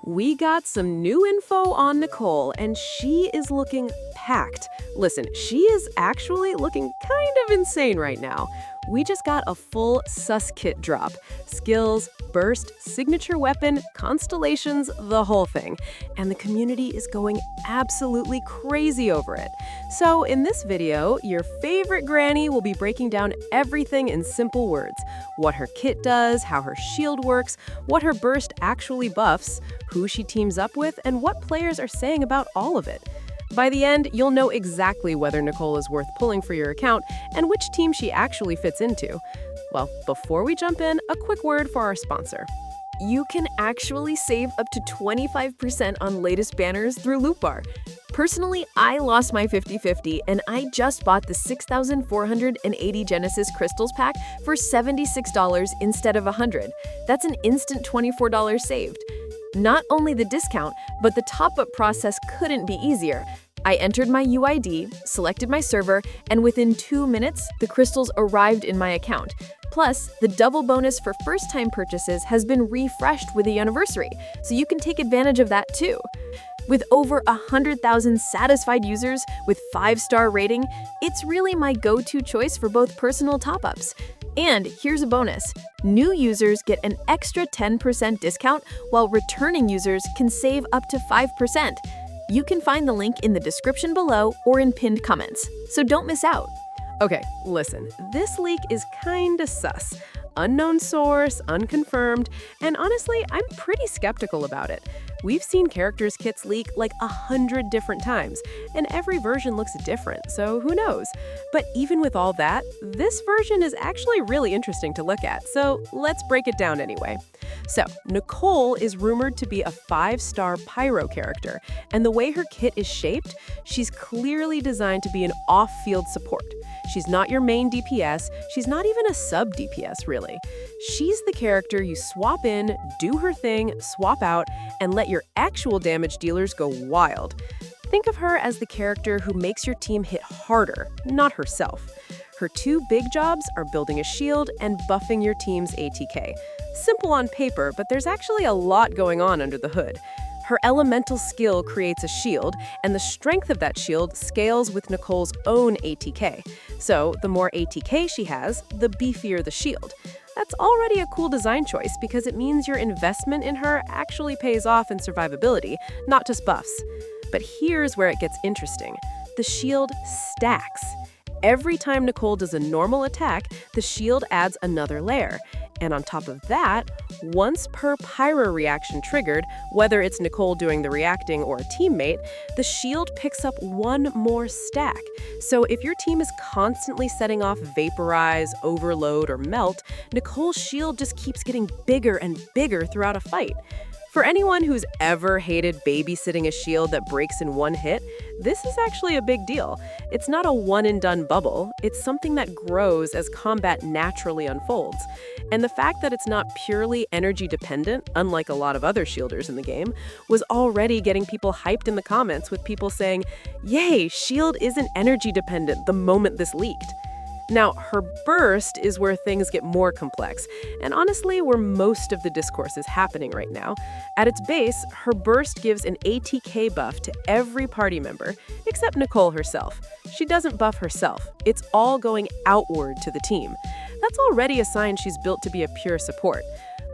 We got some new info on Nicole, and she is looking packed. Listen, she is actually looking kind of insane right now. We just got a full sus kit drop. Skills, burst, signature weapon, constellations, the whole thing. And the community is going absolutely crazy over it. So in this video, your favorite granny will be breaking down everything in simple words. What her kit does, how her shield works, what her burst actually buffs, who she teams up with, and what players are saying about all of it. By the end, you'll know exactly whether Nicole is worth pulling for your account and which team she actually fits into. Well, before we jump in, a quick word for our sponsor. You can actually save up to 25% on latest banners through LootBar. Personally, I lost my 50/50 and I just bought the 6,480 Genesis Crystals pack for $76 instead of $100. That's an instant $24 saved. Not only the discount, but the top-up process couldn't be easier. I entered my UID, selected my server, and within 2 minutes, the crystals arrived in my account. Plus, the double bonus for first-time purchases has been refreshed with the anniversary, so you can take advantage of that too. With over 100,000 satisfied users with 5-star rating, it's really my go-to choice for both personal top-ups. And here's a bonus. New users get an extra 10% discount, while returning users can save up to 5%. You can find the link in the description below or in pinned comments, so don't miss out. Okay, listen, this leak is kinda sus. Unknown source, unconfirmed, and honestly, I'm pretty skeptical about it. We've seen characters' kits leak like 100 different times, and every version looks different, so who knows? But even with all that, this version is actually really interesting to look at, so let's break it down anyway. So, Nicole is rumored to be a 5-star pyro character, and the way her kit is shaped, she's clearly designed to be an off-field support. She's not your main DPS, she's not even a sub-DPS, really. She's the character you swap in, do her thing, swap out, and let your actual damage dealers go wild. Think of her as the character who makes your team hit harder, not herself. Her two big jobs are building a shield and buffing your team's ATK. Simple on paper, but there's actually a lot going on under the hood. Her elemental skill creates a shield, and the strength of that shield scales with Nicole's own ATK. So the more ATK she has, the beefier the shield. That's already a cool design choice because it means your investment in her actually pays off in survivability, not just buffs. But here's where it gets interesting. The shield stacks. Every time Nicole does a normal attack, the shield adds another layer. And on top of that, once per pyro reaction triggered, whether it's Nicole doing the reacting or a teammate, the shield picks up one more stack. So if your team is constantly setting off vaporize, overload, or melt, Nicole's shield just keeps getting bigger and bigger throughout a fight. For anyone who's ever hated babysitting a shield that breaks in one hit, this is actually a big deal. It's not a one-and-done bubble, it's something that grows as combat naturally unfolds. And the fact that it's not purely energy dependent, unlike a lot of other shielders in the game, was already getting people hyped in the comments with people saying, "Yay, shield isn't energy dependent," the moment this leaked. Now, her burst is where things get more complex, and honestly, where most of the discourse is happening right now. At its base, her burst gives an ATK buff to every party member, except Nicole herself. She doesn't buff herself. It's all going outward to the team. That's already a sign she's built to be a pure support.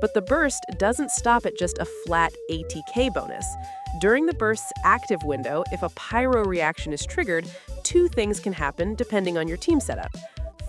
But the burst doesn't stop at just a flat ATK bonus. During the burst's active window, if a pyro reaction is triggered, two things can happen depending on your team setup.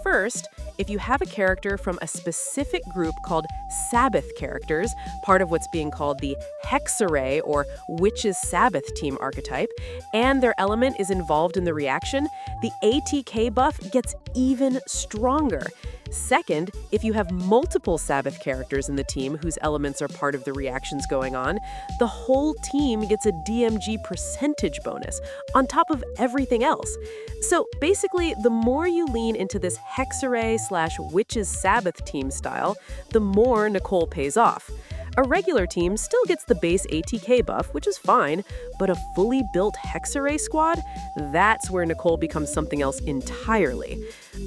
First, if you have a character from a specific group called Sabbath characters, part of what's being called the Hexarray or Witch's Sabbath team archetype, and their element is involved in the reaction, the ATK buff gets even stronger. Second, if you have multiple Sabbath characters in the team whose elements are part of the reactions going on, the whole team gets a DMG percentage bonus on top of everything else. So basically, the more you lean into this Hexarray/Witch's Sabbath team style, the more Nicole pays off. A regular team still gets the base ATK buff, which is fine, but a fully built Hexarray squad, that's where Nicole becomes something else entirely.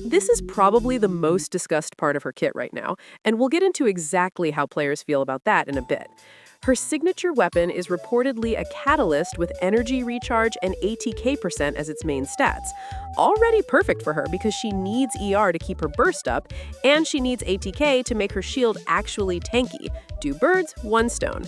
This is probably the most discussed part of her kit right now, and we'll get into exactly how players feel about that in a bit. Her signature weapon is reportedly a catalyst with energy recharge and ATK% as its main stats. Already perfect for her because she needs ER to keep her burst up, and she needs ATK to make her shield actually tanky. 2 birds, 1 stone.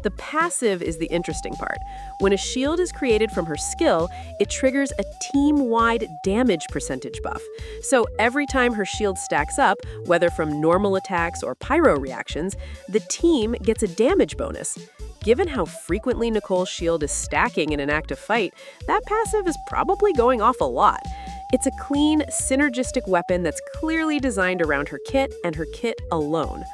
The passive is the interesting part. When a shield is created from her skill, it triggers a team-wide damage percentage buff. So every time her shield stacks up, whether from normal attacks or pyro reactions, the team gets a damage bonus. Given how frequently Nicole's shield is stacking in an active fight, that passive is probably going off a lot. It's a clean, synergistic weapon that's clearly designed around her kit and her kit alone.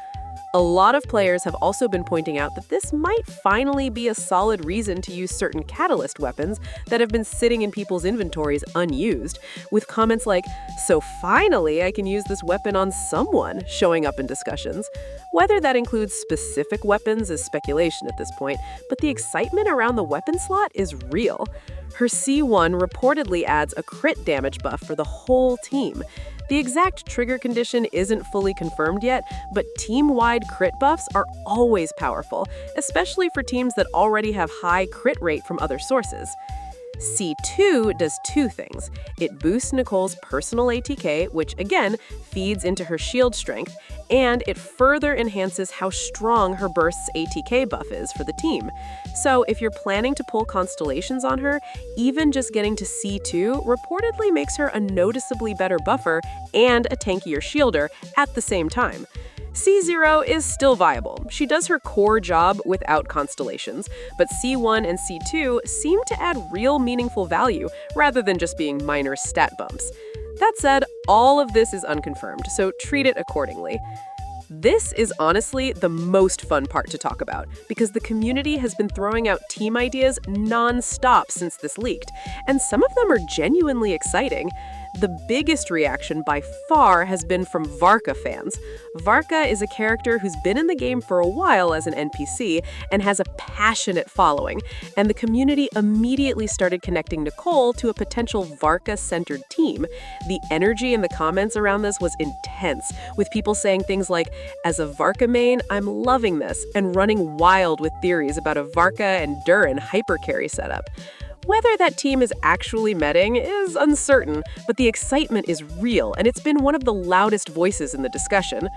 A lot of players have also been pointing out that this might finally be a solid reason to use certain catalyst weapons that have been sitting in people's inventories unused, with comments like, "So finally I can use this weapon on someone," showing up in discussions. Whether that includes specific weapons is speculation at this point, but the excitement around the weapon slot is real. Her C1 reportedly adds a crit damage buff for the whole team. The exact trigger condition isn't fully confirmed yet, but team-wide crit buffs are always powerful, especially for teams that already have high crit rate from other sources. C2 does 2 things. It boosts Nicole's personal ATK, which again feeds into her shield strength, and it further enhances how strong her burst's ATK buff is for the team. So if you're planning to pull constellations on her, even just getting to C2 reportedly makes her a noticeably better buffer and a tankier shielder at the same time. C0 is still viable. She does her core job without constellations, but C1 and C2 seem to add real meaningful value rather than just being minor stat bumps. That said, all of this is unconfirmed, so treat it accordingly. This is honestly the most fun part to talk about, because the community has been throwing out team ideas non-stop since this leaked, and some of them are genuinely exciting. The biggest reaction by far has been from Varka fans. Varka is a character who's been in the game for a while as an NPC and has a passionate following, and the community immediately started connecting Nicole to a potential Varka-centered team. The energy in the comments around this was intense, with people saying things like, "As a Varka main, I'm loving this," and running wild with theories about a Varka and Durin hypercarry setup. Whether that team is actually meting is uncertain, but the excitement is real, and it's been one of the loudest voices in the discussion.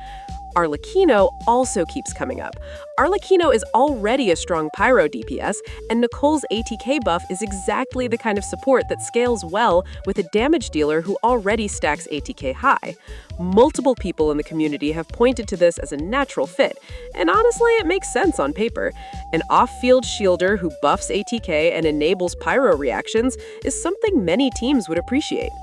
Arlecchino also keeps coming up. Arlecchino is already a strong pyro DPS, and Nicole's ATK buff is exactly the kind of support that scales well with a damage dealer who already stacks ATK high. Multiple people in the community have pointed to this as a natural fit, and honestly, it makes sense on paper. An off-field shielder who buffs ATK and enables pyro reactions is something many teams would appreciate.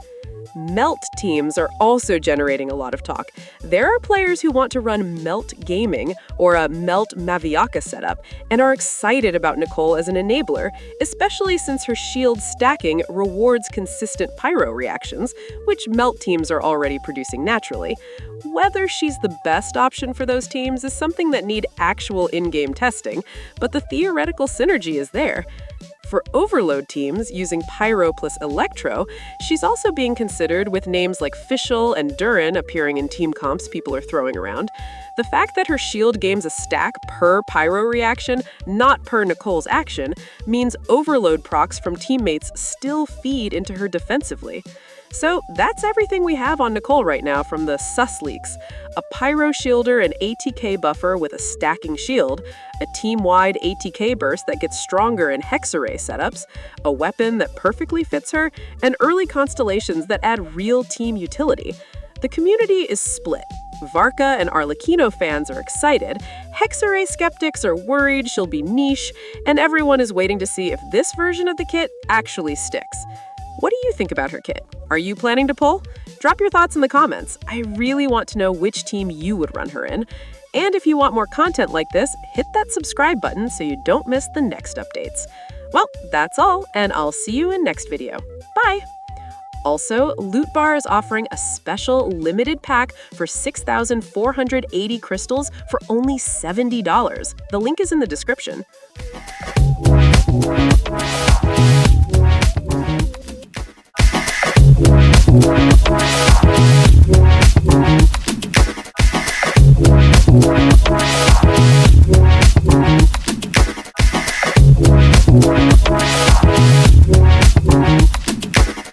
Melt teams are also generating a lot of talk. There are players who want to run Melt Gaming or a Melt Maviaka setup and are excited about Nicole as an enabler, especially since her shield stacking rewards consistent pyro reactions, which Melt teams are already producing naturally. Whether she's the best option for those teams is something that need actual in-game testing, but the theoretical synergy is there. For Overload teams using Pyro plus Electro, she's also being considered with names like Fischl and Durin appearing in team comps people are throwing around. The fact that her shield gains a stack per Pyro reaction, not per Nicole's action, means Overload procs from teammates still feed into her defensively. So that's everything we have on Nicole right now from the sus leaks. A Pyro shielder and ATK buffer with a stacking shield, a team-wide ATK burst that gets stronger in Hexarray setups, a weapon that perfectly fits her, and early constellations that add real team utility. The community is split. Varka and Arlecchino fans are excited, Hexarray skeptics are worried she'll be niche, and everyone is waiting to see if this version of the kit actually sticks. What do you think about her kit? Are you planning to pull? Drop your thoughts in the comments. I really want to know which team you would run her in. And if you want more content like this, hit that subscribe button so you don't miss the next updates. Well, that's all, and I'll see you in next video. Bye! Also, LootBar is offering a special limited pack for 6,480 crystals for only $70. The link is in the description.